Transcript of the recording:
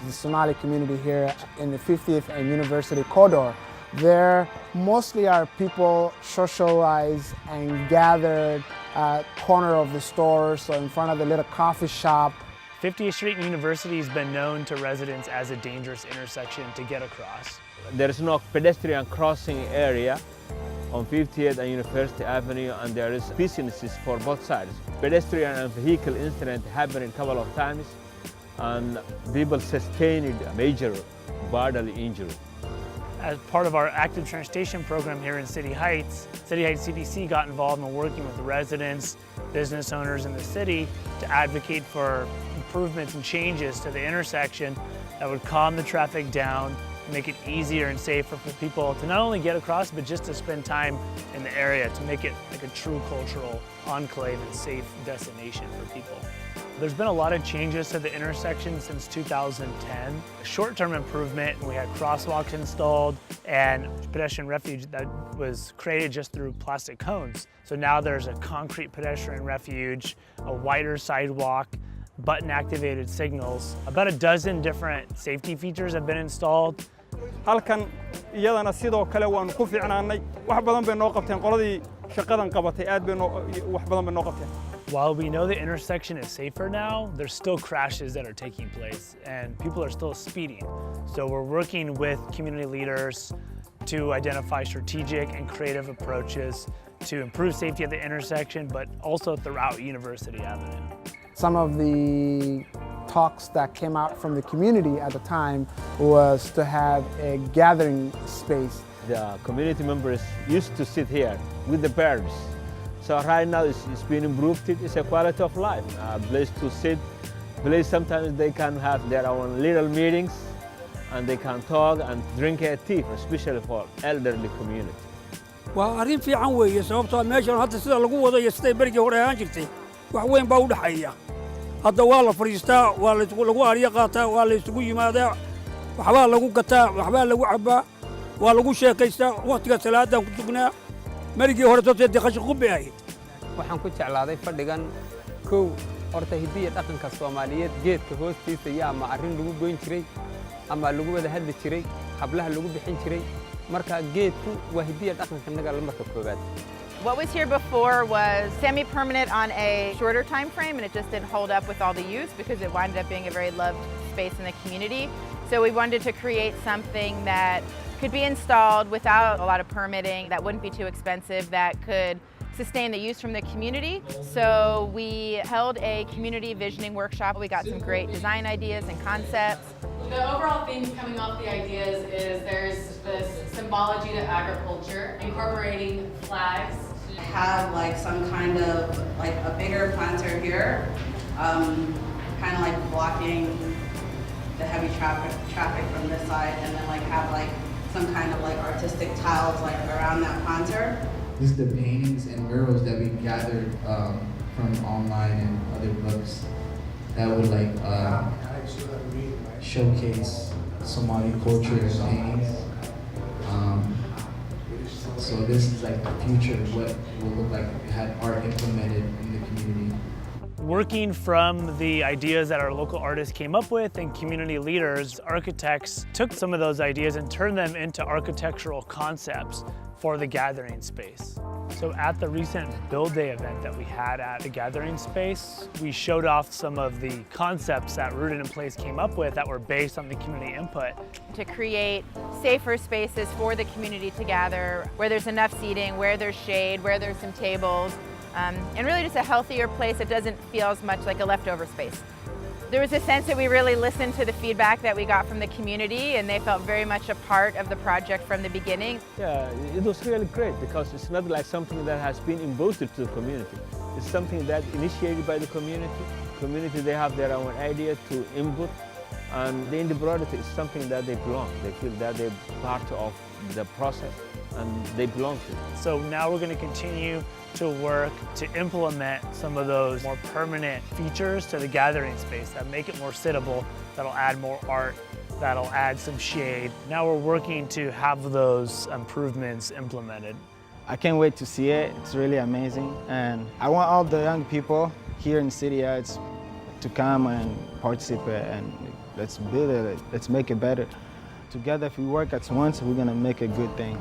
the Somali community here in the 50th and University corridor. There mostly are people socialized and gathered at corner of the stores or in front of the little coffee shop. 50th Street and University has been known to residents as a dangerous intersection to get across. There is no pedestrian crossing area on 50th and University Avenue, and there is businesses for both sides. Pedestrian and vehicle incident happened a couple of times, and people sustained a major bodily injury. As part of our active transportation program here in City Heights CDC got involved in working with the residents, business owners in the city to advocate for improvements and changes to the intersection that would calm the traffic down, make it easier and safer for people to not only get across, but just to spend time in the area to make it like a true cultural enclave and safe destination for people. There's been a lot of changes to the intersection since 2010. Short-term improvement, we had crosswalks installed and pedestrian refuge that was created just through plastic cones. So now there's a concrete pedestrian refuge, a wider sidewalk, button-activated signals. About a dozen different safety features have been installed. halkan iyadana sidoo kale waan ku fiicnaanay wax badan bay noo qabteen qoladii shaqadan qabatay aad bay wax badan bay noo qabteen. While we know the intersection is safer now, there's still crashes that are taking place and people are still speeding. So we're working with community leaders to identify strategic and creative approaches to improve safety at the intersection, but also throughout University Avenue. Some of the talks that came out from the community at the time was to have a gathering space. The community members used to sit here with the birds. So right now it's been improved. It's a quality of life, a place to sit, place sometimes they can have their own little meetings and they can talk and drink a tea, especially for elderly community. waa arrin fiican weeye sababtoo meeshan hadda sida lagu wado iyo siday berigii hore ahaan jirtay wax weyn baa u dhaxeeya hadda waa la fariistaa waa lagu aariya qaataa waa la isugu yimaadaa waxbaa lagu gataa waxbaa lagu cabbaa waa lagu sheekaystaa waqtiga salaadan ku tugnaa marigii hore dadka deeqasho qubbi ahayd waxaan ku jeclaaday fadhigan kow horta hidiya dhaqanka Soomaaliyeed geedka hoostiisa yaa ama arrin lagu goyn jiray ama lagu wada hadli jiray hablaha lagu bixin jiray marka geedku waa hidiya dhaqanka naga marka koobaad. What was here before was semi-permanent on a shorter time frame, and it just didn't hold up with all the use because it wound up being a very loved space in the community. So we wanted to create something that could be installed without a lot of permitting, that wouldn't be too expensive, that could sustain the use from the community. So we held a community visioning workshop. We got some great design ideas and concepts. The overall theme coming off the ideas is there's this symbology to agriculture, incorporating flags. Have like some kind of like a bigger planter here, kind of like blocking the heavy traffic from this side, and then like have like some kind of like artistic tiles like around that planter. This is the paintings and murals that we gathered from online and other books that would like showcase Somali culture and paintings. So this is like the future of what will look like if we had art implemented in the community. Working from the ideas that our local artists came up with and community leaders, architects took some of those ideas and turned them into architectural concepts for the gathering space. So at the recent Build Day event that we had at the gathering space, we showed off some of the concepts that Rooted in Place came up with that were based on the community input. To create safer spaces for the community to gather, where there's enough seating, where there's shade, where there's some tables, and really just a healthier place that doesn't feel as much like a leftover space. There was a sense that we really listened to the feedback that we got from the community, and they felt very much a part of the project from the beginning. Yeah, it was really great because it's not like something that has been imposed to the community. It's something that initiated by the community. Community, they have their own idea to input, and the individuality is something that they belong. They feel that they're part of the process and they belong to it. So now we're going to continue to work to implement some of those more permanent features to the gathering space that make it more sittable, that'll add more art, that'll add some shade. Now we're working to have those improvements implemented. I can't wait to see it. It's really amazing. And I want all the young people here in City Heights to come and participate, and let's build it, let's make it better. Together, if we work at once, we're gonna make a good thing.